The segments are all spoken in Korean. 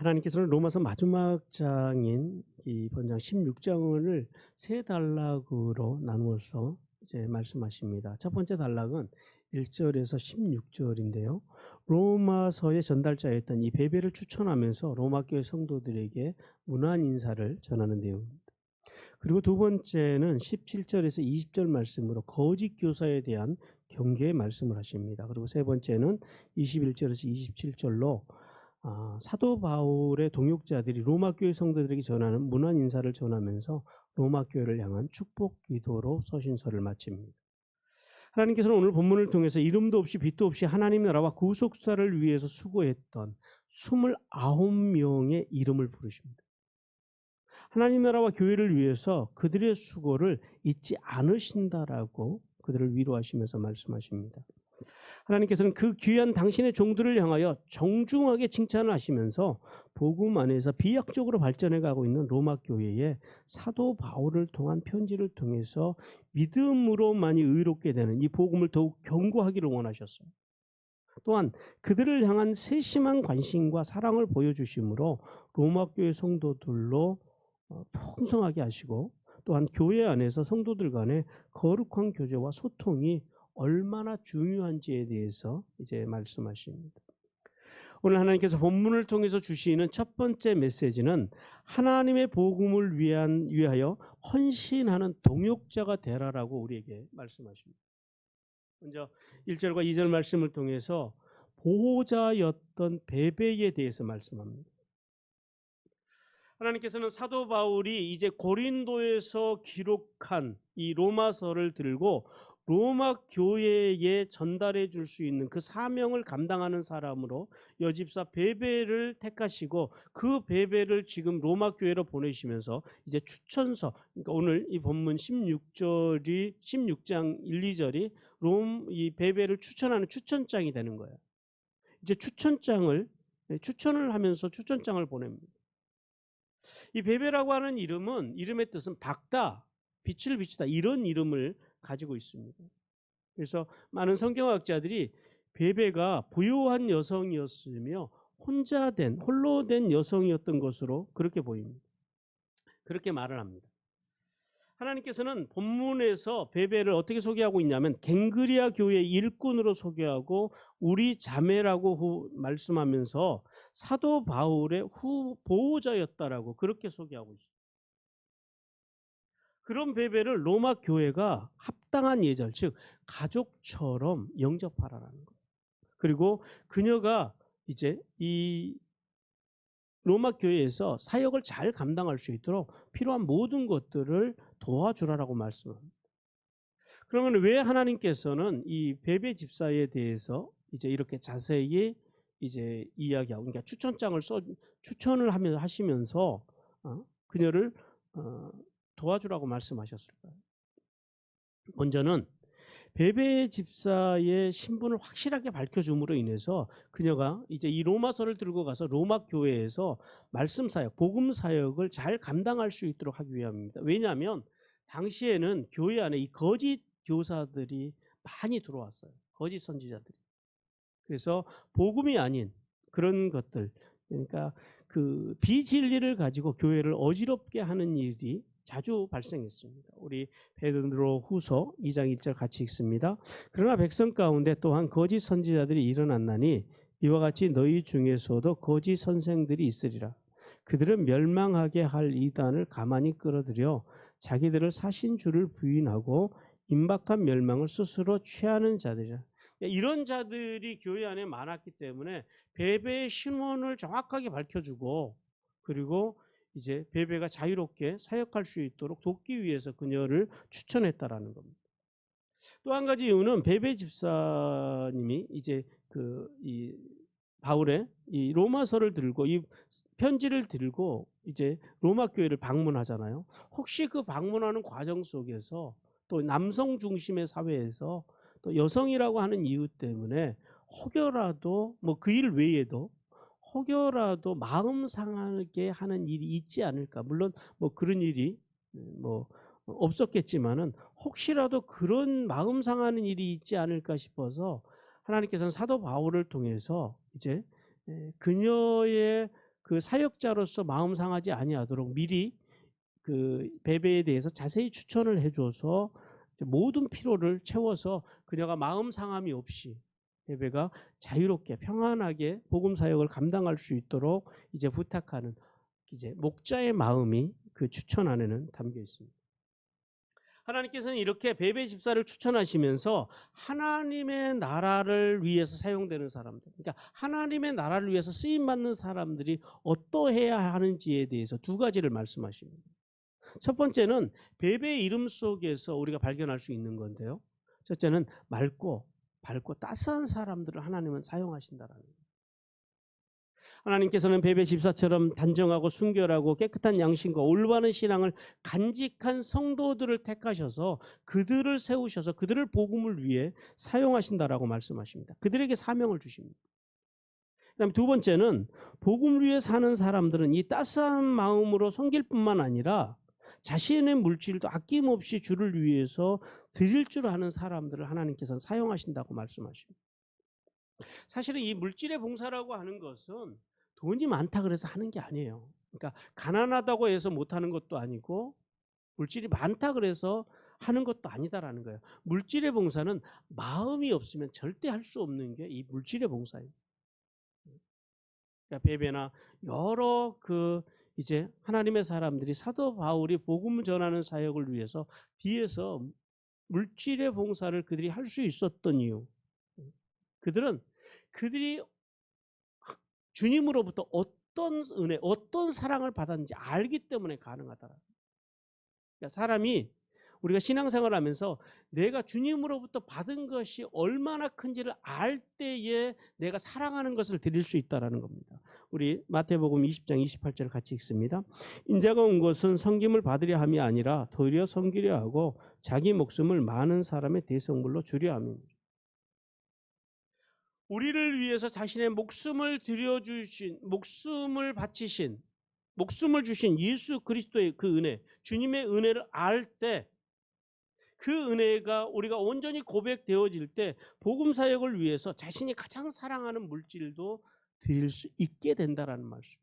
하나님께서는 로마서 마지막 장인 이 본장 16장을 세 단락으로 나누어서 이제 말씀하십니다. 첫 번째 단락은 1절에서 16절인데요. 로마서의 전달자였던 이 베베를 추천하면서 로마 교회 성도들에게 문안 인사를 전하는 내용입니다. 그리고 두 번째는 17절에서 20절 말씀으로 거짓 교사에 대한 경계의 말씀을 하십니다. 그리고 세 번째는 21절에서 27절로 사도 바울의 동역자들이 로마 교회 성도들에게 전하는 문안 인사를 전하면서 로마 교회를 향한 축복 기도로 서신서를 마칩니다. 하나님께서는 오늘 본문을 통해서 이름도 없이 빛도 없이 하나님 나라와 구속사를 위해서 수고했던 29명의 이름을 부르십니다. 하나님 나라와 교회를 위해서 그들의 수고를 잊지 않으신다라고 그들을 위로하시면서 말씀하십니다. 하나님께서는 그 귀한 당신의 종들을 향하여 정중하게 칭찬을 하시면서 복음 안에서 비약적으로 발전해 가고 있는 로마 교회에 사도 바울을 통한 편지를 통해서 믿음으로만이 의롭게 되는 이 복음을 더욱 견고하기를 원하셨어요. 또한 그들을 향한 세심한 관심과 사랑을 보여주심으로 로마 교회 성도들로 풍성하게 하시고, 또한 교회 안에서 성도들 간의 거룩한 교제와 소통이 얼마나 중요한지에 대해서 이제 말씀하십니다. 오늘 하나님께서 본문을 통해서 주시는 첫 번째 메시지는 하나님의 복음을 위하여 헌신하는 동역자가 되라라고 우리에게 말씀하십니다. 먼저 1절과 2절 말씀을 통해서 보호자였던 베베에 대해서 말씀합니다. 하나님께서는 사도 바울이 이제 고린도에서 기록한 이 로마서를 들고 로마 교회에 전달해 줄 수 있는 그 사명을 감당하는 사람으로 여집사 베베를 택하시고 그 베베를 지금 로마 교회로 보내시면서 이제 추천서, 그러니까 오늘 이 본문 16장 1, 2절이 이 베베를 추천하는 추천장이 되는 거예요. 이제 추천을 하면서 추천장을 보냅니다. 이 베베라고 하는 이름의 뜻은 밝다, 빛을 비추다, 이런 이름을 가지고 있습니다. 그래서 많은 성경학자들이 베베가 부유한 여성이었으며 홀로 된 여성이었던 것으로 그렇게 보입니다. 그렇게 말을 합니다. 하나님께서는 본문에서 베베를 어떻게 소개하고 있냐면 갱그리아 교회의 일꾼으로 소개하고 우리 자매라고 말씀하면서 사도 바울의 보호자였다라고 그렇게 소개하고 있습니다. 그런 베베를 로마 교회가 합당한 예절, 즉 가족처럼 영접하라는 거예요. 그리고 그녀가 이제 이 로마 교회에서 사역을 잘 감당할 수 있도록 필요한 모든 것들을 도와주라라고 말씀합니다. 그러면 왜 하나님께서는 이 베베 집사에 대해서 이제 이렇게 자세히 이제 이야기하고, 그러니까 추천을 하시면서 그녀를 도와주라고 말씀하셨을까요? 먼저는 베베 집사의 신분을 확실하게 밝혀줌으로 인해서 그녀가 이제 이 로마서를 들고 가서 로마 교회에서 말씀 사역, 복음 사역을 잘 감당할 수 있도록 하기 위함입니다. 왜냐하면 당시에는 교회 안에 이 거짓 교사들이 많이 들어왔어요. 거짓 선지자들이. 그래서 복음이 아닌 그런 것들, 그러니까 그 비진리를 가지고 교회를 어지럽게 하는 일이 자주 발생했습니다. 우리 베드로 후서 2장 1절 같이 읽습니다. 그러나 백성 가운데 또한 거짓 선지자들이 일어났나니 이와 같이 너희 중에서도 거짓 선생들이 있으리라. 그들은 멸망하게 할 이단을 가만히 끌어들여 자기들을 사신 주를 부인하고 임박한 멸망을 스스로 취하는 자들이라. 이런 자들이 교회 안에 많았기 때문에 베베의 신원을 정확하게 밝혀주고, 그리고 이제 베베가 자유롭게 사역할 수 있도록 돕기 위해서 그녀를 추천했다라는 겁니다. 또 한 가지 이유는 베베 집사님이 이제 이 바울의 이 로마서를 들고 이 편지를 들고 이제 로마 교회를 방문하잖아요. 혹시 그 방문하는 과정 속에서 또 남성 중심의 사회에서 또 여성이라고 하는 이유 때문에 혹여라도 뭐 그 일 외에도 혹여라도 마음 상하게 하는 일이 있지 않을까. 물론 뭐 그런 일이 뭐 없었겠지만은 혹시라도 그런 마음 상하는 일이 있지 않을까 싶어서 하나님께서는 사도 바울을 통해서 이제 그녀의 그 사역자로서 마음 상하지 아니하도록 미리 그 베베에 대해서 자세히 추천을 해줘서 모든 필요를 채워서 그녀가 마음 상함이 없이 베베가 자유롭게 평안하게 복음 사역을 감당할 수 있도록 이제 부탁하는 이제 목자의 마음이 그 추천 안에는 담겨 있습니다. 하나님께서는 이렇게 베베 집사를 추천하시면서 하나님의 나라를 위해서 사용되는 사람들, 그러니까 하나님의 나라를 위해서 쓰임 받는 사람들이 어떠해야 하는지에 대해서 두 가지를 말씀하십니다. 첫 번째는 베베의 이름 속에서 우리가 발견할 수 있는 건데요. 첫째는 맑고 밝고 따스한 사람들을 하나님은 사용하신다라는 거예요. 하나님께서는 베베 집사처럼 단정하고 순결하고 깨끗한 양심과 올바른 신앙을 간직한 성도들을 택하셔서 그들을 세우셔서 그들을 복음을 위해 사용하신다라고 말씀하십니다. 그들에게 사명을 주십니다. 그다음에 두 번째는 복음을 위해 사는 사람들은 이 따스한 마음으로 섬길 뿐만 아니라 자신의 물질도 아낌없이 주를 위해서 드릴 줄 아는 사람들을 하나님께서는 사용하신다고 말씀하십니다. 사실은 이 물질의 봉사라고 하는 것은 돈이 많다 그래서 하는 게 아니에요. 그러니까 가난하다고 해서 못하는 것도 아니고 물질이 많다 그래서 하는 것도 아니다라는 거예요. 물질의 봉사는 마음이 없으면 절대 할 수 없는 게 이 물질의 봉사예요. 그러니까 베베나 여러 그 이제 하나님의 사람들이 사도 바울이 복음을 전하는 사역을 위해서 뒤에서 물질의 봉사를 그들이 할 수 있었던 이유, 그들이 주님으로부터 어떤 은혜, 어떤 사랑을 받았는지 알기 때문에 가능하다. 그러니까 사람이 우리가 신앙생활을 하면서 내가 주님으로부터 받은 것이 얼마나 큰지를 알 때에 내가 사랑하는 것을 드릴 수 있다는 겁니다. 우리 마태복음 20장 28절 같이 읽습니다. 인자가 온 것은 섬김을 받으려 함이 아니라 도리어 섬기려 하고 자기 목숨을 많은 사람의 대성물로 주려 함입니다. 우리를 위해서 자신의 목숨을 들여주신, 목숨을 바치신, 목숨을 주신 예수 그리스도의 그 은혜, 주님의 은혜를 알 때 그 은혜가 우리가 온전히 고백되어질 때 복음 사역을 위해서 자신이 가장 사랑하는 물질도 드릴 수 있게 된다라는 말씀.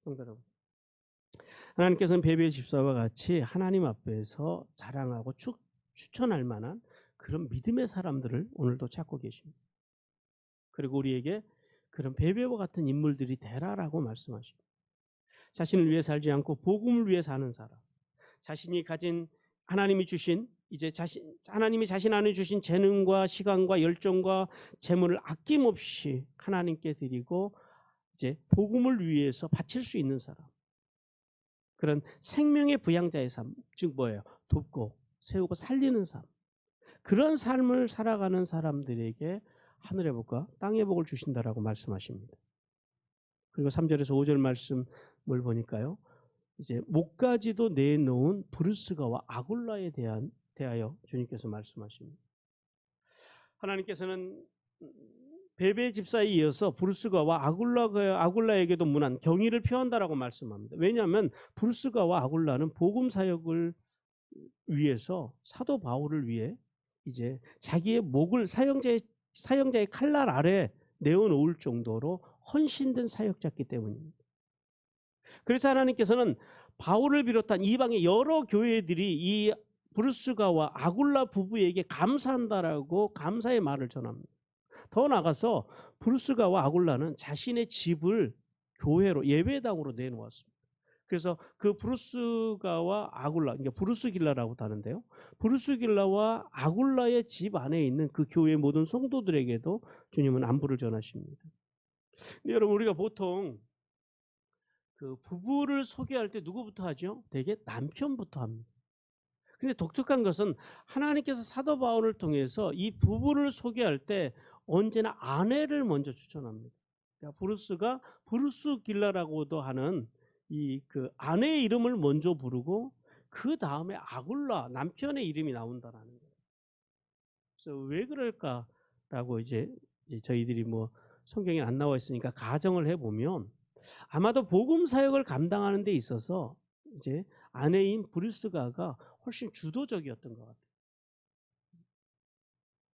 성도 여러분, 하나님께서는 베베 집사와 같이 하나님 앞에서 자랑하고 추천할 만한 그런 믿음의 사람들을 오늘도 찾고 계십니다. 그리고 우리에게 그런 베베와 같은 인물들이 되라라고 말씀하십니다. 자신을 위해 살지 않고 복음을 위해 사는 사람, 자신이 가진 하나님이 주신 하나님이 자신 안에 주신 재능과 시간과 열정과 재물을 아낌없이 하나님께 드리고 이제 복음을 위해서 바칠 수 있는 사람, 그런 생명의 부양자의 삶, 즉 뭐예요? 돕고 세우고 살리는 삶, 그런 삶을 살아가는 사람들에게 하늘의 복과 땅의 복을 주신다라고 말씀하십니다. 그리고 3절에서 5절 말씀을 보니까요, 이제 목까지도 내놓은 브루스가와 아굴라에 대하여 주님께서 말씀하십니다. 하나님께서는 베베 집사에 이어서 브루스가와 아굴라에게도 문안 경의를 표한다라고 말씀합니다. 왜냐하면 브루스가와 아굴라는 복음 사역을 위해서 사도 바울을 위해 이제 자기의 목을 사형자의 칼날 아래 내어놓을 정도로 헌신된 사역자였기 때문입니다. 그래서 하나님께서는 바울을 비롯한 이방의 여러 교회들이 이 브루스가와 아굴라 부부에게 감사한다라고 감사의 말을 전합니다. 더 나아가서 브루스가와 아굴라는 자신의 집을 교회로 예배당으로 내놓았습니다. 그래서 그 브루스가와 아굴라, 그러니까 브루스길라라고도 하는데요, 브루스길라와 아굴라의 집 안에 있는 그 교회 모든 성도들에게도 주님은 안부를 전하십니다. 여러분, 우리가 보통 그 부부를 소개할 때 누구부터 하죠? 대개 남편부터 합니다. 근데 독특한 것은 하나님께서 사도 바울을 통해서 이 부부를 소개할 때 언제나 아내를 먼저 추천합니다. 그러니까 브루스가 브루스길라라고도 하는 이 그 아내의 이름을 먼저 부르고 그 다음에 아굴라 남편의 이름이 나온다라는 거예요. 그래서 왜 그럴까라고 이제 저희들이 뭐 성경에 안 나와 있으니까 가정을 해보면 아마도 복음 사역을 감당하는 데 있어서 이제 아내인 브루스가가 훨씬 주도적이었던 것 같아요.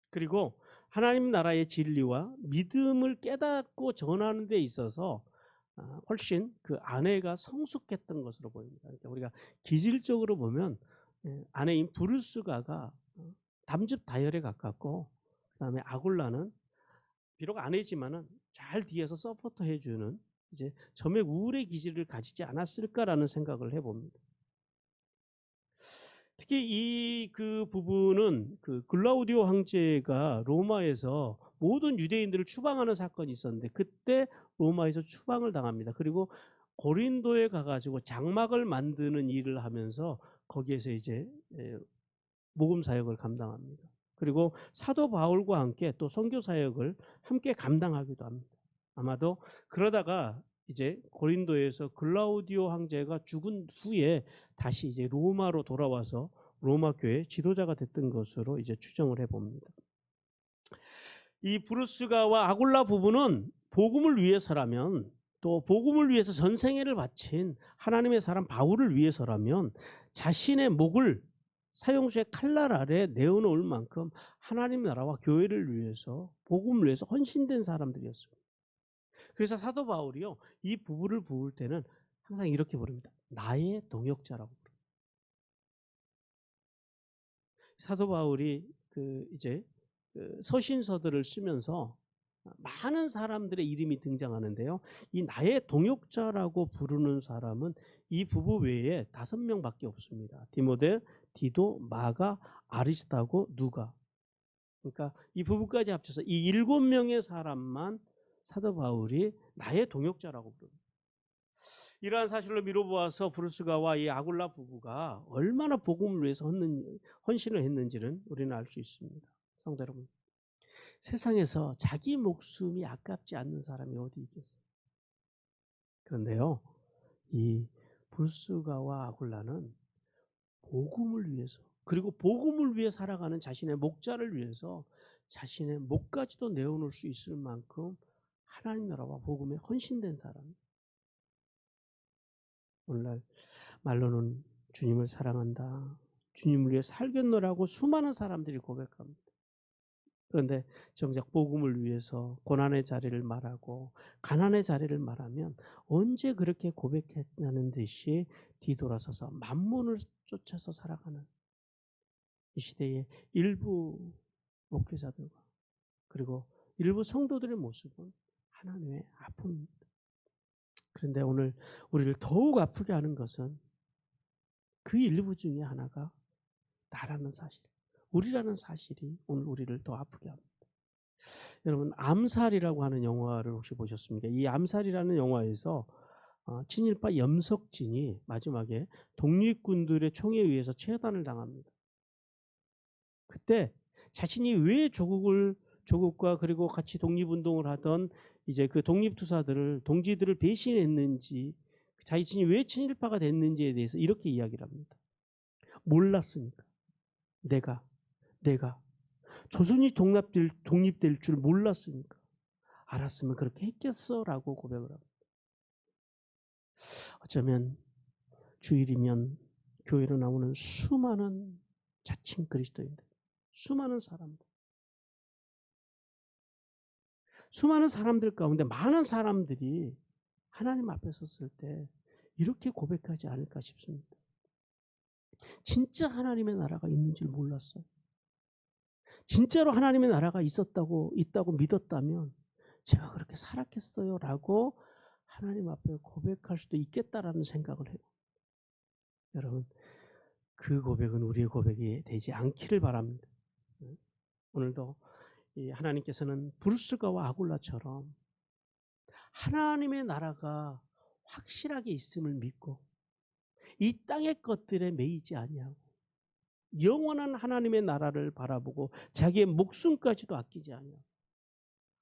그리고 하나님 나라의 진리와 믿음을 깨닫고 전하는 데 있어서 훨씬 그 아내가 성숙했던 것으로 보입니다. 그러니까 우리가 기질적으로 보면 아내인 브루스가가 담즙 다혈에 가깝고, 그다음에 아굴라는 비록 아내지만은 잘 뒤에서 서포터 해주는 이제 점액 우울의 기질을 가지지 않았을까라는 생각을 해봅니다. 특히 이 그 부분은 그 글라우디오 황제가 로마에서 모든 유대인들을 추방하는 사건이 있었는데, 그때 로마에서 추방을 당합니다. 그리고 고린도에 가가지고 장막을 만드는 일을 하면서 거기에서 이제 복음 사역을 감당합니다. 그리고 사도 바울과 함께 또 선교 사역을 함께 감당하기도 합니다. 아마도 그러다가 이제 고린도에서 글라우디오 황제가 죽은 후에 다시 이제 로마로 돌아와서 로마 교회 지도자가 됐던 것으로 이제 추정을 해봅니다. 이 브루스가와 아굴라 부부는 복음을 위해서라면, 또 복음을 위해서 전생애를 바친 하나님의 사람 바울을 위해서라면 자신의 목을 사형수의 칼날 아래 내어놓을 만큼 하나님 나라와 교회를 위해서, 복음을 위해서 헌신된 사람들이었습니다. 그래서 사도 바울이요, 이 부부를 부을 때는 항상 이렇게 부릅니다. 나의 동역자라고 부릅니다. 사도 바울이 이제 서신서들을 쓰면서 많은 사람들의 이름이 등장하는데요. 이 나의 동역자라고 부르는 사람은 이 부부 외에 5명밖에 없습니다. 디모데, 디도, 마가, 아리스타고, 누가. 그러니까 이 부부까지 합쳐서 이 7명의 사람만 사도 바울이 나의 동역자라고 부릅니다. 이러한 사실로 미뤄보아서 브루스가와 이 아굴라 부부가 얼마나 복음을 위해서 헌신을 했는지는 우리는 알 수 있습니다. 성도 여러분, 세상에서 자기 목숨이 아깝지 않는 사람이 어디 있겠어요? 그런데요, 이 브루스가와 아굴라는 복음을 위해서, 그리고 복음을 위해 살아가는 자신의 목자를 위해서 자신의 목까지도 내어놓을 수 있을 만큼 하나님 나라와 복음에 헌신된 사람. 오늘날 말로는 주님을 사랑한다, 주님을 위해 살겠노라고 수많은 사람들이 고백합니다. 그런데 정작 복음을 위해서 고난의 자리를 말하고 가난의 자리를 말하면 언제 그렇게 고백했냐는 듯이 뒤돌아서서 만문을 쫓아서 살아가는 이 시대의 일부 목회자들과 그리고 일부 성도들의 모습은 하나님의 아픔입니다. 그런데 오늘 우리를 더욱 아프게 하는 것은 그 일부 중에 하나가 나라는 사실, 우리라는 사실이 오늘 우리를 더 아프게 합니다. 여러분, 암살이라고 하는 영화를 혹시 보셨습니까? 이 암살이라는 영화에서 친일파 염석진이 마지막에 독립군들의 총에 의해서 체포단을 당합니다. 그때 자신이 왜 조국과 그리고 같이 독립운동을 하던 이제 그 독립투사들을, 동지들을 배신했는지, 자신이 왜 친일파가 됐는지에 대해서 이렇게 이야기를 합니다. 몰랐으니까. 내가 조선이 독립될 줄 몰랐으니까. 알았으면 그렇게 했겠어 라고 고백을 합니다. 어쩌면 주일이면 교회로 나오는 수많은 자칭 그리스도인들, 수많은 사람들 가운데 많은 사람들이 하나님 앞에 섰을 때 이렇게 고백하지 않을까 싶습니다. 진짜 하나님의 나라가 있는 줄 몰랐어요. 진짜로 하나님의 나라가 있다고 믿었다면 제가 그렇게 살았겠어요 라고 하나님 앞에 고백할 수도 있겠다라는 생각을 해요. 여러분, 그 고백은 우리의 고백이 되지 않기를 바랍니다. 오늘도 하나님께서는 브루스가와 아굴라처럼 하나님의 나라가 확실하게 있음을 믿고 이 땅의 것들에 매이지 아니하고 영원한 하나님의 나라를 바라보고 자기의 목숨까지도 아끼지 아니하고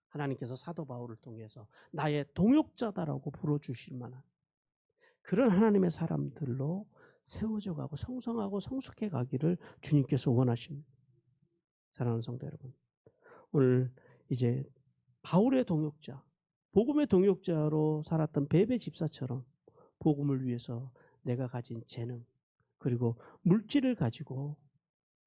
하나님께서 사도 바울을 통해서 나의 동역자다라고 불러주실 만한 그런 하나님의 사람들로 세워져 가고 성성하고 성숙해 가기를 주님께서 원하십니다. 사랑하는 성도 여러분, 오늘 이제 바울의 동역자, 복음의 동역자로 살았던 베베 집사처럼 복음을 위해서 내가 가진 재능 그리고 물질을 가지고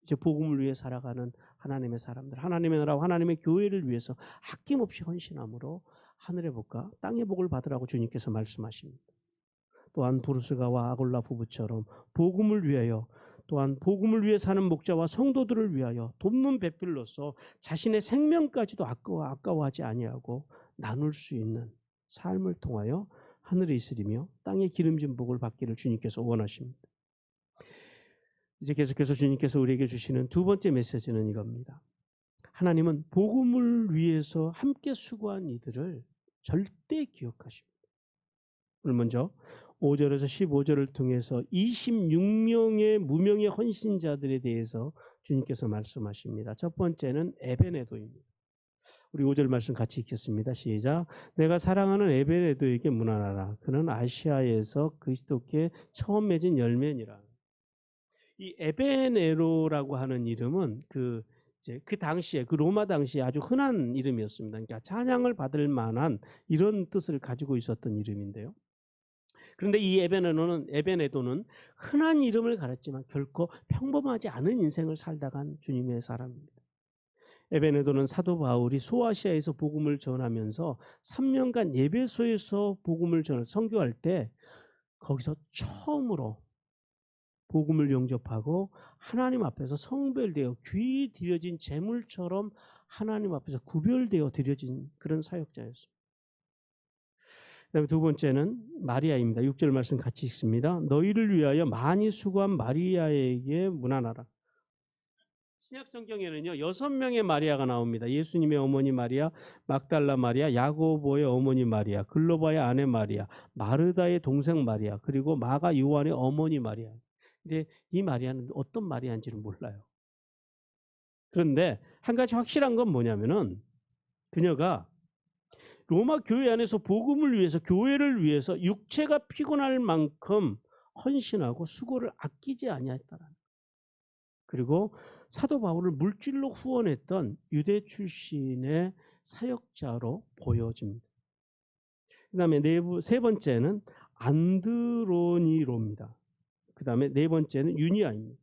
이제 복음을 위해 살아가는 하나님의 사람들, 하나님의 나라와 하나님의 교회를 위해서 아낌없이 헌신함으로 하늘의 복과 땅의 복을 받으라고 주님께서 말씀하십니다. 또한 부르스가와 아골라 부부처럼 복음을 위하여, 또한 복음을 위해 사는 목자와 성도들을 위하여 돕는 배필로서 자신의 생명까지도 아까워하지 아니하고 나눌 수 있는 삶을 통하여 하늘에 있으리며 땅에 기름진 복을 받기를 주님께서 원하십니다. 이제 계속해서 주님께서 우리에게 주시는 두 번째 메시지는 이겁니다. 하나님은 복음을 위해서 함께 수고한 이들을 절대 기억하십니다. 오늘 먼저 5절에서 15절을 통해서 26명의 무명의 헌신자들에 대해서 주님께서 말씀하십니다. 첫 번째는 에베네도입니다. 우리 5절 말씀 같이 읽겠습니다. 시작. 내가 사랑하는 에베네도에게 문안하라. 그는 아시아에서 그리스도께 처음 맺은 열매니라. 이 에베네로라고 하는 이름은 그 당시에, 그 로마 당시에 아주 흔한 이름이었습니다. 그러니까 찬양을 받을 만한 이런 뜻을 가지고 있었던 이름인데요. 그런데 이 에베네도는 흔한 이름을 가졌지만 결코 평범하지 않은 인생을 살다 간 주님의 사람입니다. 에베네도는 사도 바울이 소아시아에서 복음을 전하면서 3년간 예배소에서 복음을 선교할 때 거기서 처음으로 복음을 영접하고 하나님 앞에서 성별되어 귀 드려진 제물처럼 하나님 앞에서 구별되어 드려진 그런 사역자였습니다. 그다음에 두 번째는 마리아입니다. 6절 말씀 같이 읽습니다. 너희를 위하여 많이 수고한 마리아에게 문안하라. 신약 성경에는요 6명의 마리아가 나옵니다. 예수님의 어머니 마리아, 막달라 마리아, 야고보의 어머니 마리아, 글로바의 아내 마리아, 마르다의 동생 마리아, 그리고 마가 요한의 어머니 마리아. 근데 이 마리아는 어떤 마리아인지는 몰라요. 그런데 한 가지 확실한 건 뭐냐면은 그녀가 로마 교회 안에서 복음을 위해서, 교회를 위해서 육체가 피곤할 만큼 헌신하고 수고를 아끼지 아니했다라는 거예요. 그리고 사도 바울을 물질로 후원했던 유대 출신의 사역자로 보여집니다. 그 다음에 세 번째는 안드로니로입니다. 그 다음에 네 번째는 유니아입니다.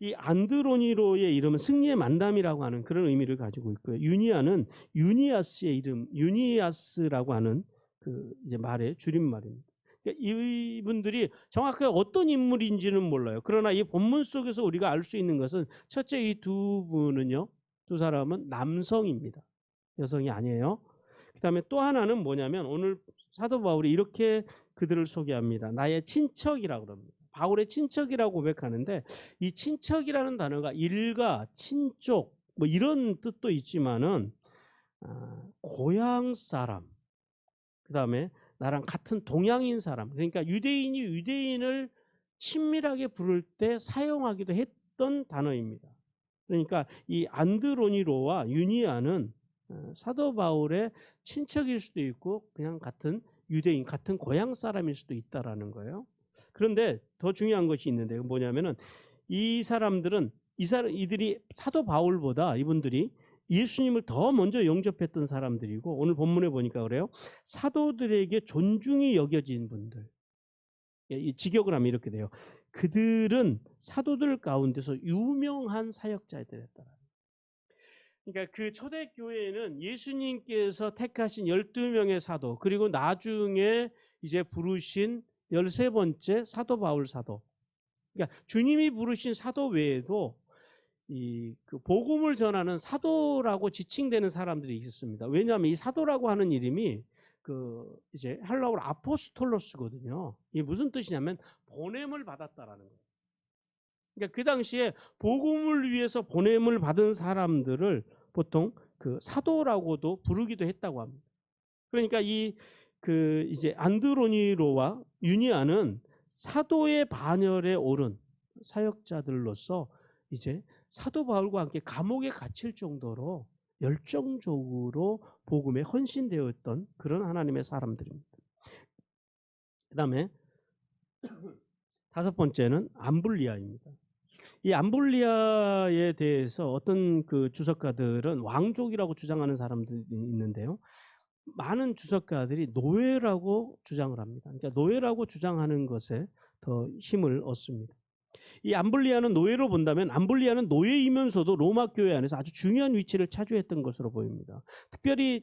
이 안드로니로의 이름은 승리의 만담이라고 하는 그런 의미를 가지고 있고요. 유니아는 유니아스의 이름, 유니아스라고 하는 그 이제 말의 줄임말입니다. 그러니까 이분들이 정확하게 어떤 인물인지는 몰라요. 그러나 이 본문 속에서 우리가 알 수 있는 것은 첫째 이 두 분은요, 두 사람은 남성입니다. 여성이 아니에요. 그 다음에 또 하나는 뭐냐면 오늘 사도 바울이 이렇게 그들을 소개합니다. 나의 친척이라고 그럽니다. 바울의 친척이라고 고백하는데 이 친척이라는 단어가 일가, 친족 뭐 이런 뜻도 있지만은 고향 사람, 그 다음에 나랑 같은 동양인 사람, 그러니까 유대인이 유대인을 친밀하게 부를 때 사용하기도 했던 단어입니다. 그러니까 이 안드로니로와 유니아는 사도 바울의 친척일 수도 있고 그냥 같은 유대인, 같은 고향 사람일 수도 있다라는 거예요. 그런데 더 중요한 것이 있는데 뭐냐면은 이 사람들은 이들이 사도 바울보다 이분들이 예수님을 더 먼저 영접했던 사람들이고 오늘 본문에 보니까 그래요. 사도들에게 존중이 여겨진 분들. 이 직역을 하면 이렇게 돼요. 그들은 사도들 가운데서 유명한 사역자들이었다. 그러니까 그 초대교회에는 예수님께서 택하신 12명의 사도, 그리고 나중에 이제 부르신 13번째 사도 바울 사도. 그러니까 주님이 부르신 사도 외에도 그 복음을 전하는 사도라고 지칭되는 사람들이 있었습니다. 왜냐하면 이 사도라고 하는 이름이 그 이제 헬라어로 아포스톨로스거든요. 이게 무슨 뜻이냐면 보냄을 받았다라는 거예요. 그러니까 그 당시에 복음을 위해서 보냄을 받은 사람들을 보통 그 사도라고도 부르기도 했다고 합니다. 그러니까 그 이제 안드로니로와 유니아는 사도의 반열에 오른 사역자들로서 이제 사도 바울과 함께 감옥에 갇힐 정도로 열정적으로 복음에 헌신되었던 그런 하나님의 사람들입니다. 그 다음에 다섯 번째는 암블리아입니다. 이 암블리아에 대해서 어떤 그 주석가들은 왕족이라고 주장하는 사람들이 있는데요. 많은 주석가들이 노예라고 주장을 합니다. 그러니까 노예라고 주장하는 것에 더 힘을 얻습니다. 이 암블리아는 노예로 본다면 암블리아는 노예이면서도 로마 교회 안에서 아주 중요한 위치를 차지했던 것으로 보입니다. 특별히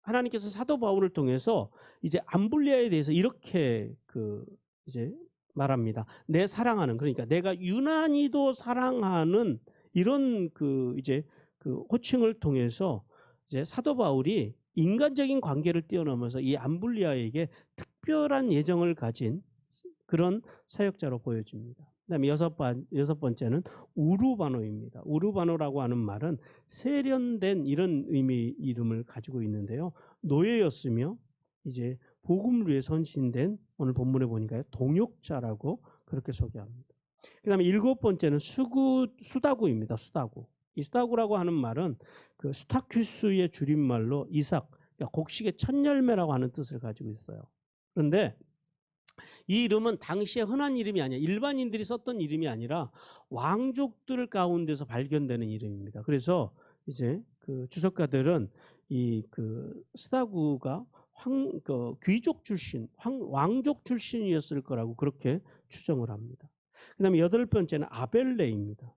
하나님께서 사도 바울을 통해서 이제 암블리아에 대해서 이렇게 이제 말합니다. 내 사랑하는, 그러니까 내가 유난히도 사랑하는 이런 이제 호칭을 통해서 이제 사도 바울이 인간적인 관계를 뛰어넘어서 이 암블리아에게 특별한 예정을 가진 그런 사역자로 보여집니다. 그다음에 여섯 번째는 우르바노입니다. 우르바노라고 하는 말은 세련된 이런 이름을 가지고 있는데요. 노예였으며 이제 복음을 위해 헌신된, 오늘 본문에 보니까요, 동역자라고 그렇게 소개합니다. 그다음에 일곱 번째는 수다구입니다. 수다구. 이 수다구라고 하는 말은 그 수타큐스의 줄임말로 이삭, 그러니까 곡식의 첫 열매라고 하는 뜻을 가지고 있어요. 그런데 이 이름은 당시에 흔한 이름이 아니라, 일반인들이 썼던 이름이 아니라 왕족들 가운데서 발견되는 이름입니다. 그래서 이제 주석가들은 이 스다구가 귀족 출신, 왕족 출신이었을 거라고 그렇게 추정을 합니다. 그다음에 여덟 번째는 아벨레입니다.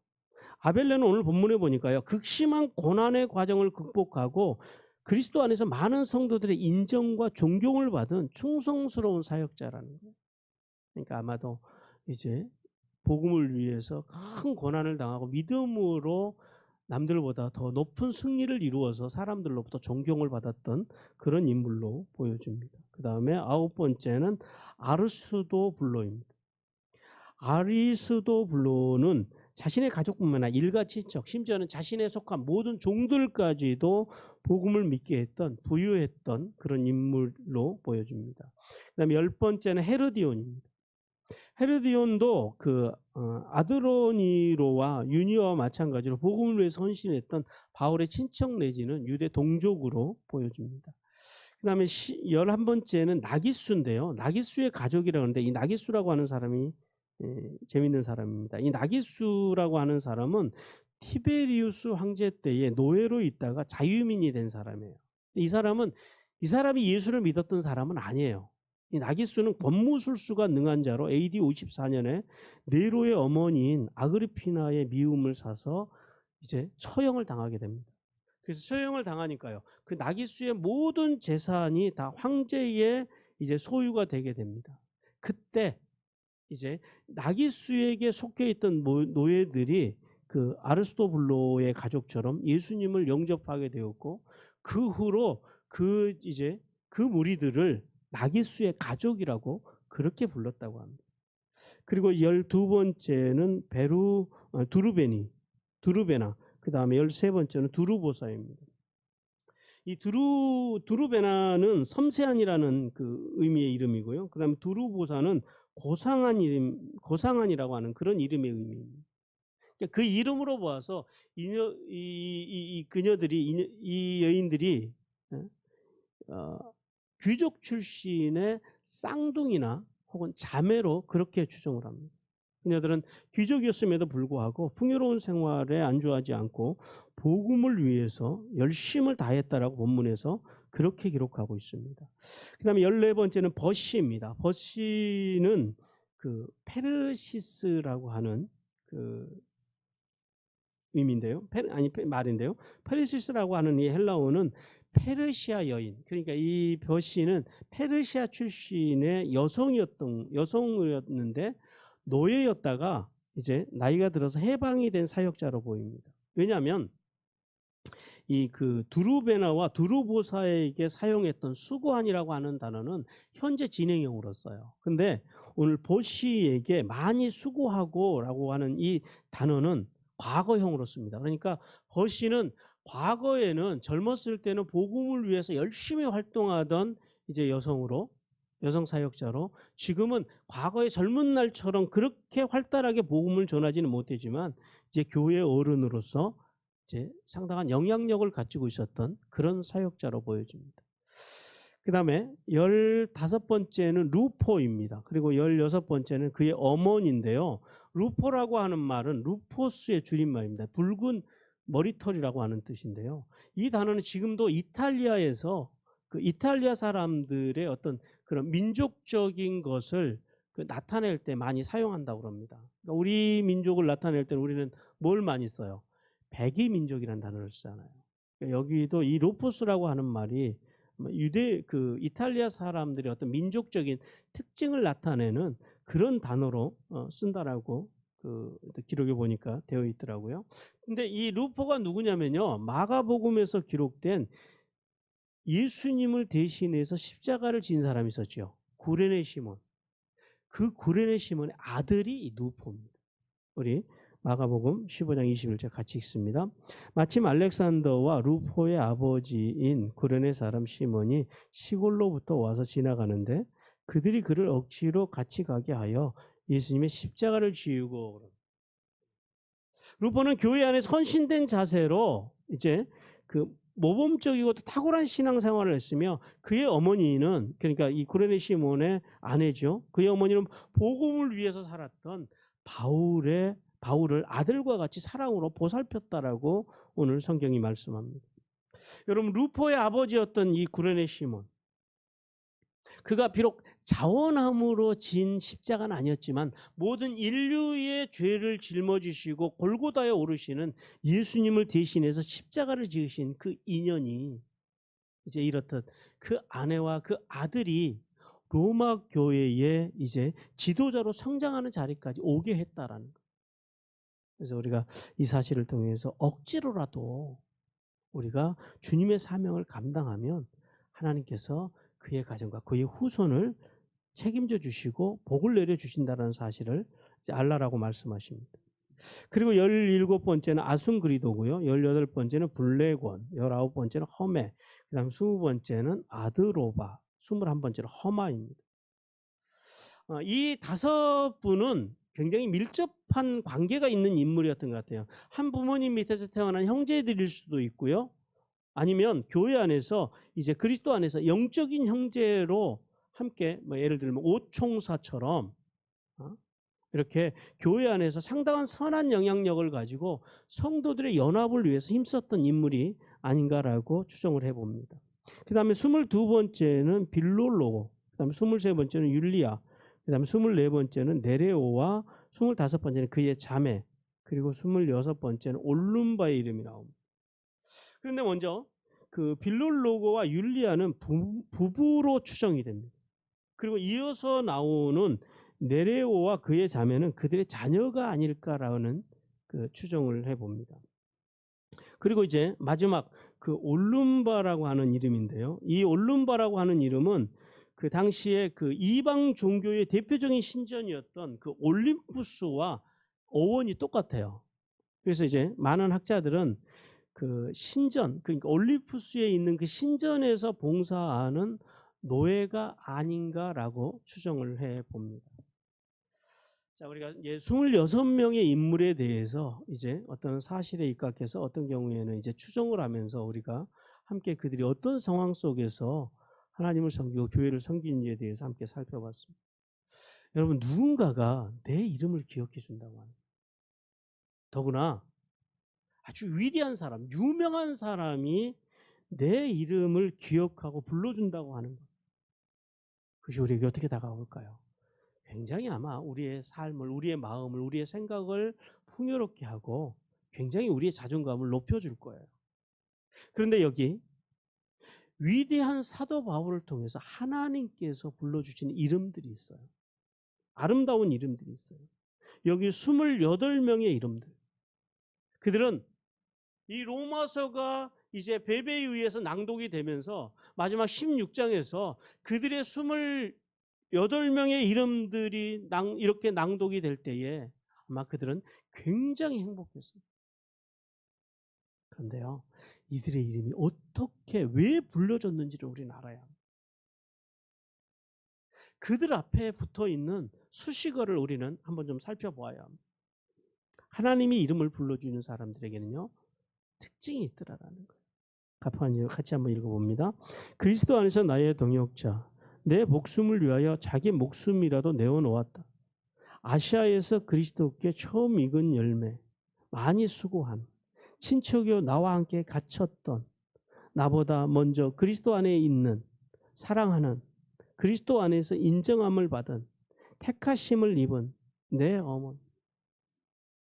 아벨레는 오늘 본문에 보니까요, 극심한 고난의 과정을 극복하고 그리스도 안에서 많은 성도들의 인정과 존경을 받은 충성스러운 사역자라는 거예요. 그러니까 아마도 이제 복음을 위해서 큰 고난을 당하고 믿음으로 남들보다 더 높은 승리를 이루어서 사람들로부터 존경을 받았던 그런 인물로 보여집니다. 그 다음에 아홉 번째는 아르스도블로입니다. 아리스도블로는 자신의 가족뿐만 아니라 일가 친척, 심지어는 자신에 속한 모든 종들까지도 복음을 믿게 했던, 부유했던 그런 인물로 보여집니다. 그 다음에 열 번째는 헤르디온입니다. 헤르디온도 아드로니로와 유니어와 마찬가지로 복음을 위해서 헌신했던 바울의 친척 내지는 유대 동족으로 보여집니다. 그 다음에 11번째는 나기수인데요. 나기수의 가족이라고 하는데, 이 나기수라고 하는 사람이 재밌는 사람입니다. 이 나기수라고 하는 사람은 티베리우스 황제 때에 노예로 있다가 자유민이 된 사람이에요. 이 사람이 예수를 믿었던 사람은 아니에요. 이 나기수는 권무술수가 능한 자로 AD 54년에 네로의 어머니인 아그리피나의 미움을 사서 이제 처형을 당하게 됩니다. 그래서 처형을 당하니까요, 그 나기수의 모든 재산이 다 황제의 이제 소유가 되게 됩니다. 그때 이제 나기수에게 속해 있던 노예들이 그 아르스토블로의 가족처럼 예수님을 영접하게 되었고, 그 후로 그 무리들을 나기수의 가족이라고 그렇게 불렀다고 합니다. 그리고 12번째는 두르베나, 그 다음에 13번째는 두루보사입니다. 이 두루베나는 섬세한이라는 그 의미의 이름이고요. 그 다음에 두루보사는 고상한이라고 하는 그런 이름의 의미입니다. 그러니까 그 이름으로 보아서 이 여인들이 귀족 출신의 쌍둥이나 혹은 자매로 그렇게 추정을 합니다. 그녀들은 귀족이었음에도 불구하고 풍요로운 생활에 안주하지 않고 복음을 위해서 열심을 다했다라고 본문에서 그렇게 기록하고 있습니다. 그 다음에 14번째는 버시입니다. 버시는 페르시스라고 하는 의미인데요. 말인데요. 페르시스라고 하는 이 헬라어는 페르시아 여인, 그러니까 이 버시는 페르시아 출신의 여성이었는데 노예였다가 이제 나이가 들어서 해방이 된 사역자로 보입니다. 왜냐하면 이 두루베나와 두루보사에게 사용했던 수고한이라고 하는 단어는 현재 진행형으로 써요. 근데 오늘 버시에게 많이 수고하고라고 하는 이 단어는 과거형으로 씁니다. 그러니까 버시는 과거에는 젊었을 때는 복음을 위해서 열심히 활동하던 이제 여성 사역자로, 지금은 과거의 젊은 날처럼 그렇게 활달하게 복음을 전하지는 못했지만 이제 교회 어른으로서 이제 상당한 영향력을 가지고 있었던 그런 사역자로 보여집니다. 그 다음에 15번째는 루포입니다. 그리고 16번째는 그의 어머니인데요. 루포라고 하는 말은 루포스의 줄임말입니다. 붉은 머리털이라고 하는 뜻인데요. 이 단어는 지금도 이탈리아에서 이탈리아 사람들의 어떤 그런 민족적인 것을 그 나타낼 때 많이 사용한다고 그럽니다. 그러니까 우리 민족을 나타낼 때는 우리는 뭘 많이 써요? 백이 민족이라는 단어를 쓰잖아요. 그러니까 여기도 이 루포스라고 하는 말이 유대 그 이탈리아 사람들의 어떤 민족적인 특징을 나타내는 그런 단어로 쓴다라고 그 기록에 보니까 되어 있더라고요. 근데 이 루포가 누구냐면요, 마가복음에서 기록된 예수님을 대신해서 십자가를 진 사람이 있었죠. 구레네 시몬. 그 구레네 시몬의 아들이 이 루포입니다. 우리 마가복음 15장 21절 같이 읽습니다. 마침 알렉산더와 루포의 아버지인 구레네 사람 시몬이 시골로부터 와서 지나가는데 그들이 그를 억지로 같이 가게 하여 예수님의 십자가를 지우고, 루포는 교회 안에서 헌신된 자세로 이제 그 모범적이고 또 탁월한 신앙생활을 했으며, 그의 어머니는, 그러니까 이 구레네 시몬의 아내죠, 그의 어머니는 복음을 위해서 살았던 바울을 아들과 같이 사랑으로 보살폈다라고 오늘 성경이 말씀합니다. 여러분, 루포의 아버지였던 이 구레네 시몬, 그가 비록 자원함으로 진 십자가는 아니었지만 모든 인류의 죄를 짊어지시고 골고다에 오르시는 예수님을 대신해서 십자가를 지으신 그 인연이 이제 이렇듯 그 아내와 그 아들이 로마 교회의 이제 지도자로 성장하는 자리까지 오게 했다라는 것. 그래서 우리가 이 사실을 통해서 억지로라도 우리가 주님의 사명을 감당하면 하나님께서 그의 가정과 그의 후손을 책임져 주시고 복을 내려 주신다는 사실을 알라라고 말씀하십니다. 그리고 17번째는 아순그리도고요. 18번째는 블레곤, 19번째는 허메, 그다음 20번째는 아드로바, 21번째는 허마입니다. 이 5분은 굉장히 밀접한 관계가 있는 인물이었던 것 같아요. 한 부모님 밑에서 태어난 형제들일 수도 있고요. 아니면 교회 안에서 이제 그리스도 안에서 영적인 형제로 함께, 예를 들면 오총사처럼 이렇게 교회 안에서 상당한 선한 영향력을 가지고 성도들의 연합을 위해서 힘썼던 인물이 아닌가라고 추정을 해봅니다. 그 다음에 22번째는 빌롤로, 그 다음에 23번째는 율리아, 그 다음에 24번째는 네레오와 25번째는 그의 자매, 그리고 26번째는 올룸바의 이름이 나옵니다. 그런데 먼저 그 빌롤로고와 율리아는 부부로 추정이 됩니다. 그리고 이어서 나오는 네레오와 그의 자매는 그들의 자녀가 아닐까라는 그 추정을 해봅니다. 그리고 이제 마지막 그 올룸바라고 하는 이름인데요. 이 올룸바라고 하는 이름은 그 당시에 그 이방 종교의 대표적인 신전이었던 그 올림푸스와 어원이 똑같아요. 그래서 이제 많은 학자들은 그 신전, 그러니까 올림푸스에 있는 그 신전에서 봉사하는 노예가 아닌가라고 추정을 해 봅니다. 자, 우리가 이제 26명의 인물에 대해서 이제 어떤 사실에 입각해서 어떤 경우에는 이제 추정을 하면서 우리가 함께 그들이 어떤 상황 속에서 하나님을 섬기고 교회를 섬기는지에 대해서 함께 살펴봤습니다. 여러분, 누군가가 내 이름을 기억해 준다고 합니다. 더구나 아주 위대한 사람, 유명한 사람이 내 이름을 기억하고 불러준다고 하는 것. 그것이 우리에게 어떻게 다가올까요? 굉장히 아마 우리의 삶을, 우리의 마음을, 우리의 생각을 풍요롭게 하고 굉장히 우리의 자존감을 높여줄 거예요. 그런데 여기 위대한 사도 바울을 통해서 하나님께서 불러주신 이름들이 있어요. 아름다운 이름들이 있어요. 여기 28명의 이름들. 그들은 이 로마서가 이제 베베에 의해서 낭독이 되면서 마지막 16장에서 그들의 28명의 이름들이 이렇게 낭독이 될 때에 아마 그들은 굉장히 행복했습니다. 그런데요, 이들의 이름이 어떻게, 왜 불려졌는지를 우리는 알아야 합니다. 그들 앞에 붙어 있는 수식어를 우리는 한번 좀 살펴보아야 합니다. 하나님이 이름을 불러주는 사람들에게는요, 특징이 있더라라는 거예요. 같이 한번 읽어봅니다. 그리스도 안에서 나의 동역자, 내 목숨을 위하여 자기 목숨이라도 내어놓았다. 아시아에서 그리스도께 처음 익은 열매, 많이 수고한, 친척이요 나와 함께 갇혔던, 나보다 먼저 그리스도 안에 있는, 사랑하는, 그리스도 안에서 인정함을 받은 택하심을 입은 내 어머니.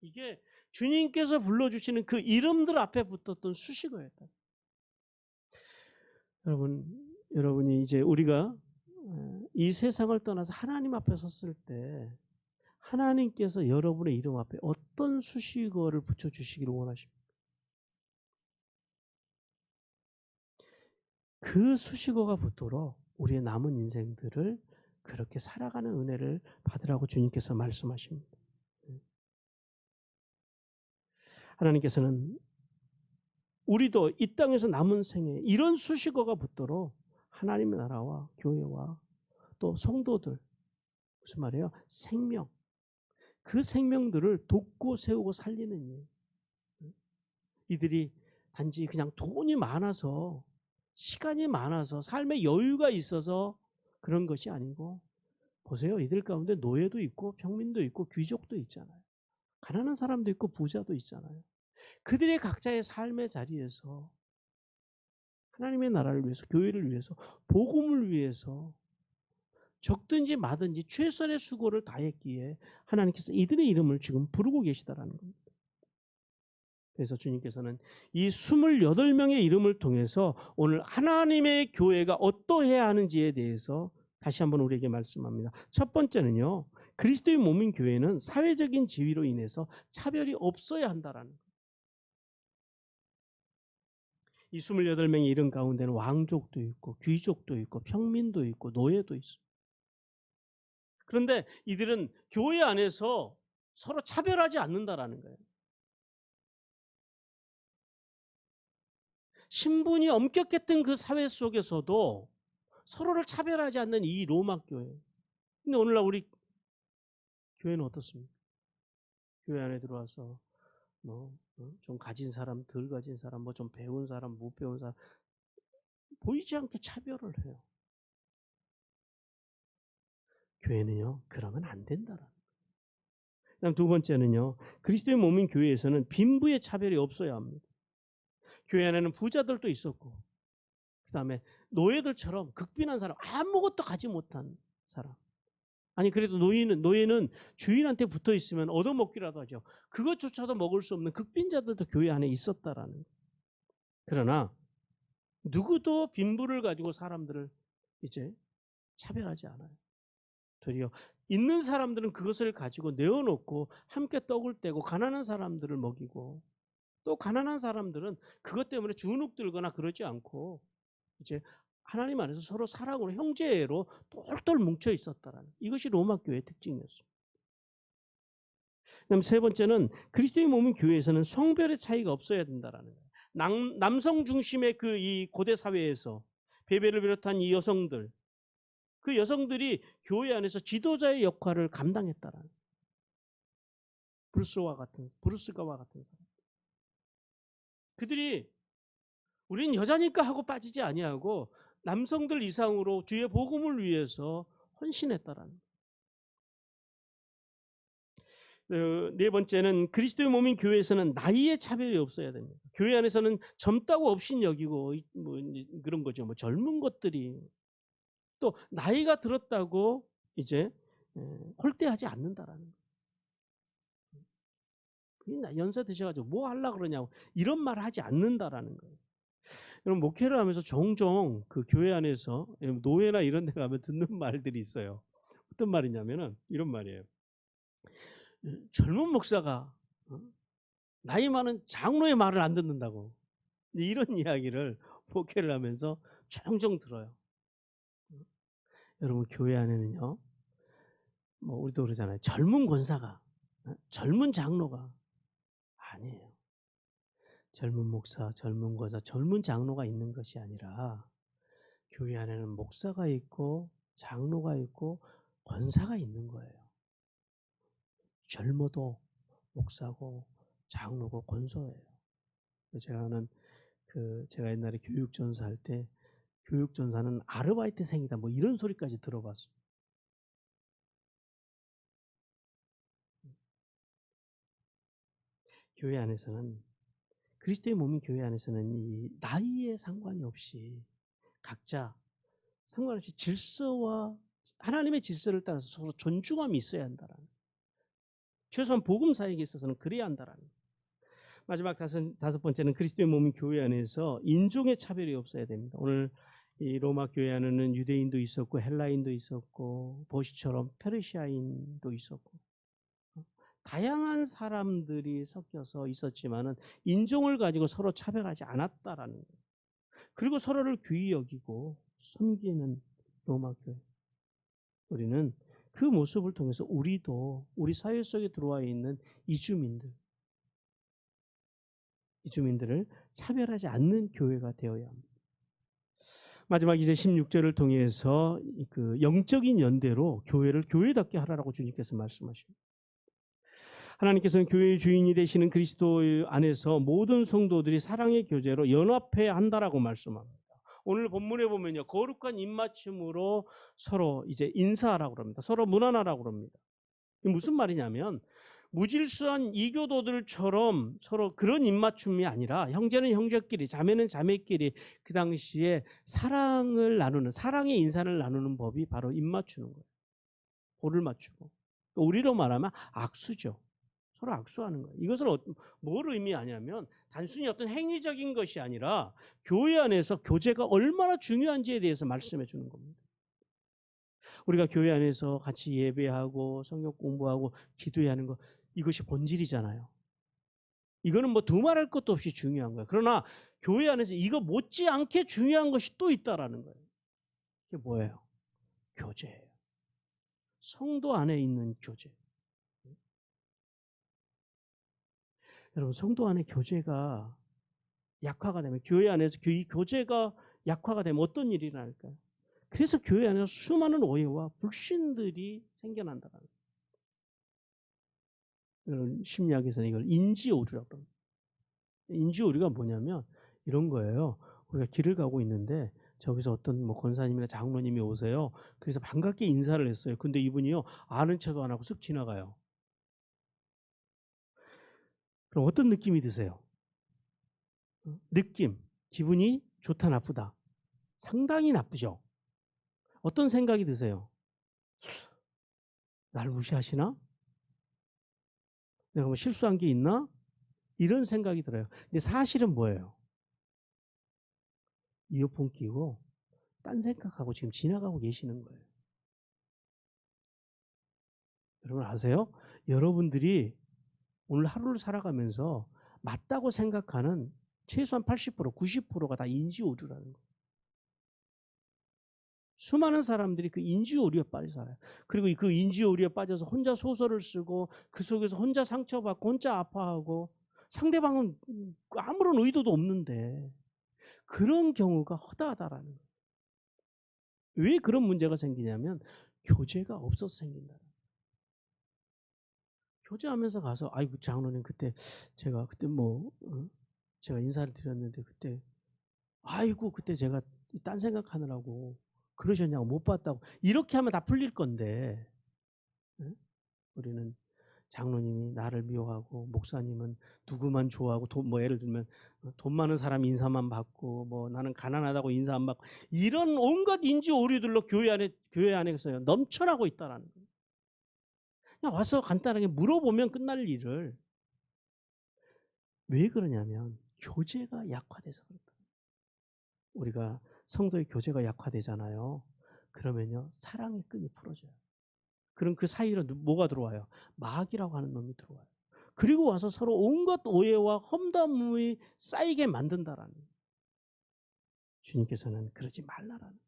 이게 주님께서 불러주시는 그 이름들 앞에 붙었던 수식어였다. 여러분이 이제 우리가 이 세상을 떠나서 하나님 앞에 섰을 때 하나님께서 여러분의 이름 앞에 어떤 수식어를 붙여주시기를 원하십니까? 그 수식어가 붙도록 우리의 남은 인생들을 그렇게 살아가는 은혜를 받으라고 주님께서 말씀하십니다. 하나님께서는 우리도 이 땅에서 남은 생에 이런 수식어가 붙도록 하나님의 나라와 교회와 또 성도들, 무슨 말이에요? 생명, 그 생명들을 돕고 세우고 살리는 일. 이들이 단지 그냥 돈이 많아서, 시간이 많아서, 삶의 여유가 있어서 그런 것이 아니고, 보세요. 이들 가운데 노예도 있고 평민도 있고 귀족도 있잖아요. 가난한 사람도 있고 부자도 있잖아요. 그들의 각자의 삶의 자리에서 하나님의 나라를 위해서, 교회를 위해서, 복음을 위해서 적든지 마든지 최선의 수고를 다했기에 하나님께서 이들의 이름을 지금 부르고 계시다라는 겁니다. 그래서 주님께서는 이 28명의 이름을 통해서 오늘 하나님의 교회가 어떠해야 하는지에 대해서 다시 한번 우리에게 말씀합니다. 첫 번째는요, 그리스도의 몸인 교회는 사회적인 지위로 인해서 차별이 없어야 한다라는 거예요. 이 28명의 이름 가운데는 왕족도 있고 귀족도 있고 평민도 있고 노예도 있습니다. 그런데 이들은 교회 안에서 서로 차별하지 않는다라는 거예요. 신분이 엄격했던 그 사회 속에서도 서로를 차별하지 않는 이 로마 교회. 근데 오늘날 우리 교회는 어떻습니까? 교회 안에 들어와서 좀 가진 사람, 덜 가진 사람, 뭐 좀 배운 사람, 못 배운 사람 보이지 않게 차별을 해요. 교회는요, 그러면 안 된다라는. 그다음 두 번째는요, 그리스도의 몸인 교회에서는 빈부의 차별이 없어야 합니다. 교회 안에는 부자들도 있었고, 그다음에 노예들처럼 극빈한 사람, 아무것도 가지 못한 사람. 아니 그래도 노예는 주인한테 붙어 있으면 얻어먹기라도 하죠. 그것조차도 먹을 수 없는 극빈자들도 교회 안에 있었다라는. 그러나 누구도 빈부를 가지고 사람들을 이제 차별하지 않아요. 도리어 있는 사람들은 그것을 가지고 내어놓고 함께 떡을 떼고 가난한 사람들을 먹이고, 또 가난한 사람들은 그것 때문에 주눅 들거나 그러지 않고 이제 하나님 안에서 서로 사랑으로 형제로 똘똘 뭉쳐 있었다라는, 이것이 로마 교회의 특징이었습니다. 그다음 세 번째는 그리스도의 몸인 교회에서는 성별의 차이가 없어야 된다라는 거예요. 남성 중심의 그 이 고대 사회에서 베베를 비롯한 이 여성들, 그 여성들이 교회 안에서 지도자의 역할을 감당했다라는, 브루스가와 같은 사람. 그들이 우린 여자니까 하고 빠지지 아니하고 남성들 이상으로 주의 복음을 위해서 헌신했다라는. 네 번째는 그리스도의 몸인 교회에서는 나이의 차별이 없어야 됩니다. 교회 안에서는 젊다고 없인 여기고 뭐 그런 거죠. 뭐 젊은 것들이 또 나이가 들었다고 이제 홀대하지 않는다라는 거예요. 연세 드셔가지고 뭐 하려고 그러냐고 이런 말을 하지 않는다라는 거예요. 여러분 목회를 하면서 종종 그 교회 안에서 노예나 이런 데 가면 듣는 말들이 있어요. 어떤 말이냐면은 이런 말이에요. 젊은 목사가 나이 많은 장로의 말을 안 듣는다고, 이런 이야기를 목회를 하면서 종종 들어요. 여러분 교회 안에는요, 뭐 우리도 그러잖아요. 젊은 권사가, 젊은 장로가 아니에요. 젊은 목사, 젊은 권사, 젊은 장로가 있는 것이 아니라 교회 안에는 목사가 있고 장로가 있고 권사가 있는 거예요. 젊어도 목사고 장로고 권사예요. 제가 아는 제가 옛날에 교육전사 할 때 교육전사는 아르바이트생이다 뭐 이런 소리까지 들어봤어요. 교회 안에서는, 그리스도의 몸인 교회 안에서는 이 나이에 상관이 없이 각자 상관없이 질서와 하나님의 질서를 따라서 서로 존중함이 있어야 한다라는, 최소한 복음사에게 있어서는 그래야 한다라는. 마지막 다섯 번째는 그리스도의 몸인 교회 안에서 인종의 차별이 없어야 됩니다. 오늘 이 로마 교회 안에는 유대인도 있었고 헬라인도 있었고 보시처럼 페르시아인도 있었고 다양한 사람들이 섞여서 있었지만은 인종을 가지고 서로 차별하지 않았다라는 거예요. 그리고 서로를 귀히 여기고 섬기는 로마 교회. 우리는 그 모습을 통해서 우리도 우리 사회 속에 들어와 있는 이주민들을 차별하지 않는 교회가 되어야 합니다. 마지막 이제 16절을 통해서 그 영적인 연대로 교회를 교회답게 하라고 주님께서 말씀하십니다. 하나님께서는 교회의 주인이 되시는 그리스도 안에서 모든 성도들이 사랑의 교제로 연합해야 한다라고 말씀합니다. 오늘 본문에 보면요, 거룩한 입맞춤으로 서로 이제 인사하라고 합니다. 서로 문안하라고 합니다. 이게 무슨 말이냐면 무질서한 이교도들처럼 서로 그런 입맞춤이 아니라 형제는 형제끼리, 자매는 자매끼리 그 당시에 사랑을 나누는, 사랑의 인사를 나누는 법이 바로 입맞추는 거예요. 볼을 맞추고. 우리로 말하면 악수죠. 서로 악수하는 거예요. 이것은 뭘 의미하냐면 단순히 어떤 행위적인 것이 아니라 교회 안에서 교제가 얼마나 중요한지에 대해서 말씀해 주는 겁니다. 우리가 교회 안에서 같이 예배하고 성경 공부하고 기도해야 하는 거, 이것이 본질이잖아요. 이거는 뭐 두말할 것도 없이 중요한 거예요. 그러나 교회 안에서 이거 못지않게 중요한 것이 또 있다라는 거예요. 그게 뭐예요? 교제예요. 성도 안에 있는 교제. 여러분, 성도 안에 교제가 약화가 되면, 교회 안에서 이 교제가 약화가 되면 어떤 일이 일어날까요? 그래서 교회 안에서 수많은 오해와 불신들이 생겨난다는 거예요. 여러분, 심리학에서는 이걸 인지오류라고 합니다. 인지오류가 뭐냐면 이런 거예요. 우리가 길을 가고 있는데 저기서 어떤 뭐 권사님이나 장로님이 오세요. 그래서 반갑게 인사를 했어요. 근데 이분이요, 아는 척도 안 하고 쓱 지나가요. 그럼 어떤 느낌이 드세요? 느낌, 기분이 좋다 나쁘다? 상당히 나쁘죠. 어떤 생각이 드세요? 날 무시하시나? 내가 뭐 실수한 게 있나? 이런 생각이 들어요. 근데 사실은 뭐예요? 이어폰 끼고 딴 생각하고 지금 지나가고 계시는 거예요. 여러분 아세요? 여러분들이 오늘 하루를 살아가면서 맞다고 생각하는 최소한 80%, 90%가 다 인지오류라는 거예요. 수많은 사람들이 그 인지오류에 빠져 살아요. 그리고 그 인지오류에 빠져서 혼자 소설을 쓰고 그 속에서 혼자 상처받고 혼자 아파하고 상대방은 아무런 의도도 없는데 그런 경우가 허다하다라는 거예요. 왜 그런 문제가 생기냐면 교제가 없어서 생긴다. 교제하면서 가서 아이고 장로님 그때 제가 그때 뭐 제가 인사를 드렸는데 그때 아이고 그때 제가 딴 생각하느라고 그러셨냐고 못 봤다고 이렇게 하면 다 풀릴 건데 우리는 장로님이 나를 미워하고 목사님은 누구만 좋아하고 뭐 예를 들면 돈 많은 사람 인사만 받고 뭐 나는 가난하다고 인사 안 받고 이런 온갖 인지 오류들로 교회 안에서 넘쳐나고 있다라는 거예요. 그냥 와서 간단하게 물어보면 끝날 일을 왜 그러냐면 교제가 약화돼서 그렇다. 우리가 성도의 교제가 약화되잖아요. 그러면요 사랑의 끈이 풀어져요. 그럼 그 사이로 뭐가 들어와요? 마귀라고 하는 놈이 들어와요. 그리고 와서 서로 온갖 오해와 험담이 쌓이게 만든다라는 거예요. 주님께서는 그러지 말라라는 거예요.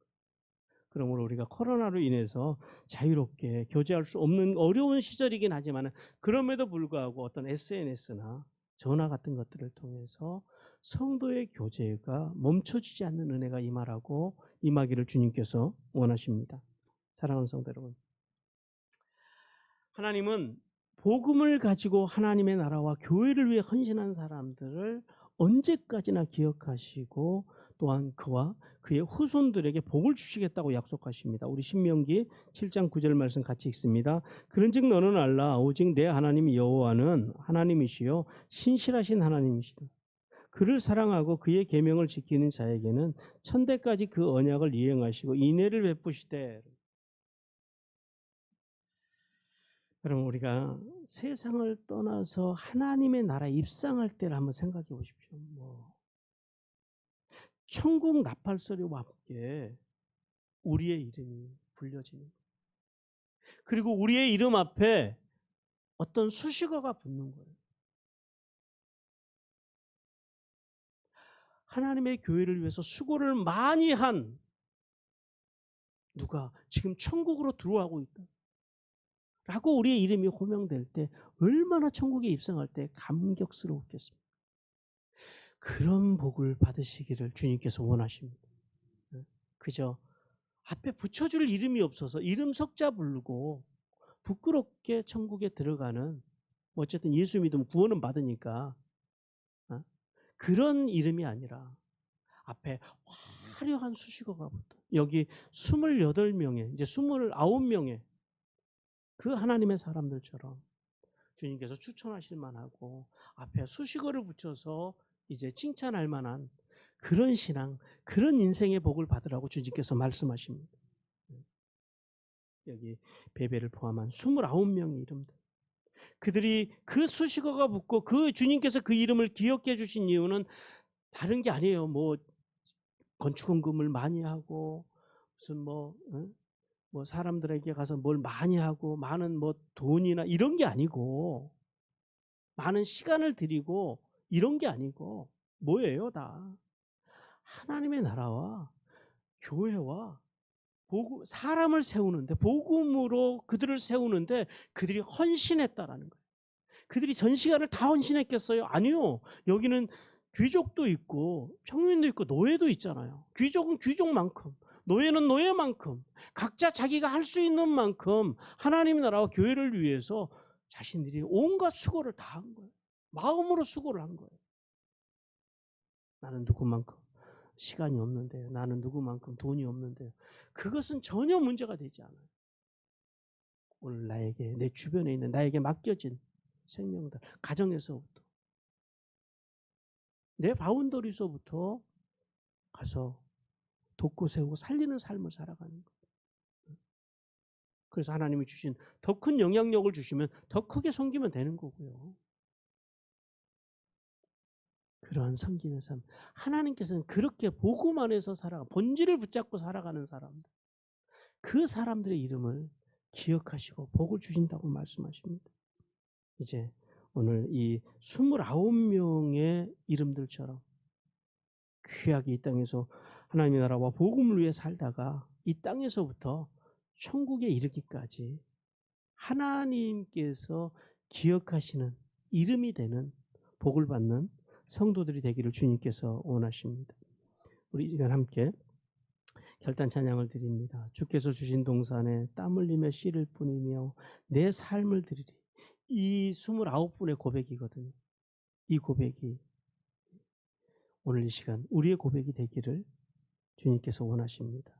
그러므로 우리가 코로나로 인해서 자유롭게 교제할 수 없는 어려운 시절이긴 하지만 그럼에도 불구하고 어떤 SNS나 전화 같은 것들을 통해서 성도의 교제가 멈춰지지 않는 은혜가 임하기를 주님께서 원하십니다. 사랑하는 성도 여러분, 하나님은 복음을 가지고 하나님의 나라와 교회를 위해 헌신한 사람들을 언제까지나 기억하시고 또한 그와 그의 후손들에게 복을 주시겠다고 약속하십니다. 우리 신명기 7장 9절 말씀 같이 읽습니다. 그런즉 너는 알라 오직 내 하나님 여호와는 하나님이시요 신실하신 하나님이시다. 그를 사랑하고 그의 계명을 지키는 자에게는 천대까지 그 언약을 이행하시고 인애를 베푸시되 여러분 우리가 세상을 떠나서 하나님의 나라에 입성할 때를 한번 생각해 보십시오. 천국 나팔소리와 함께 우리의 이름이 불려지는 거예요. 그리고 우리의 이름 앞에 어떤 수식어가 붙는 거예요. 하나님의 교회를 위해서 수고를 많이 한 누가 지금 천국으로 들어가고 있다. 라고 우리의 이름이 호명될 때 얼마나 천국에 입성할 때 감격스러웠겠습니까? 그런 복을 받으시기를 주님께서 원하십니다. 그저 앞에 붙여줄 이름이 없어서 이름 석자 부르고 부끄럽게 천국에 들어가는, 어쨌든 예수 믿으면 구원은 받으니까 그런 이름이 아니라 앞에 화려한 수식어가 붙어. 여기 28명의 이제 29명의 그 하나님의 사람들처럼 주님께서 추천하실 만하고 앞에 수식어를 붙여서 이제 칭찬할 만한 그런 신앙, 그런 인생의 복을 받으라고 주님께서 말씀하십니다. 여기 베베를 포함한 29명의 이름들. 그들이 그 수식어가 붙고 그 주님께서 그 이름을 기억해 주신 이유는 다른 게 아니에요. 건축원금을 많이 하고 무슨 사람들에게 가서 뭘 많이 하고 많은 돈이나 이런 게 아니고 많은 시간을 들이고 이런 게 아니고 뭐예요? 다 하나님의 나라와 교회와 사람을 세우는데, 복음으로 그들을 세우는데 그들이 헌신했다라는 거예요. 그들이 전 시간을 다 헌신했겠어요? 아니요. 여기는 귀족도 있고 평민도 있고 노예도 있잖아요. 귀족은 귀족만큼, 노예는 노예만큼 각자 자기가 할 수 있는 만큼 하나님의 나라와 교회를 위해서 자신들이 온갖 수고를 다 한 거예요. 마음으로 수고를 한 거예요. 나는 누구만큼 시간이 없는데요. 나는 누구만큼 돈이 없는데요. 그것은 전혀 문제가 되지 않아요. 오늘 나에게, 내 주변에 있는 나에게 맡겨진 생명들, 가정에서부터, 내 바운더리서부터 가서 돕고 세우고 살리는 삶을 살아가는 거예요. 그래서 하나님이 주신 더 큰 영향력을 주시면 더 크게 섬기면 되는 거고요. 그러한 섬기는 삶, 하나님께서는 그렇게 복음 안에서 본질을 붙잡고 살아가는 사람들, 그 사람들의 이름을 기억하시고 복을 주신다고 말씀하십니다. 이제 오늘 이 29명의 이름들처럼 귀하게 이 땅에서 하나님의 나라와 복음을 위해 살다가 이 땅에서부터 천국에 이르기까지 하나님께서 기억하시는 이름이 되는 복을 받는 성도들이 되기를 주님께서 원하십니다. 우리 이 시간 함께 결단 찬양을 드립니다. 주께서 주신 동산에 땀 흘리며 씨를 뿌리며 내 삶을 드리리. 이 29분의 고백이거든요. 이 고백이 오늘 이 시간 우리의 고백이 되기를 주님께서 원하십니다.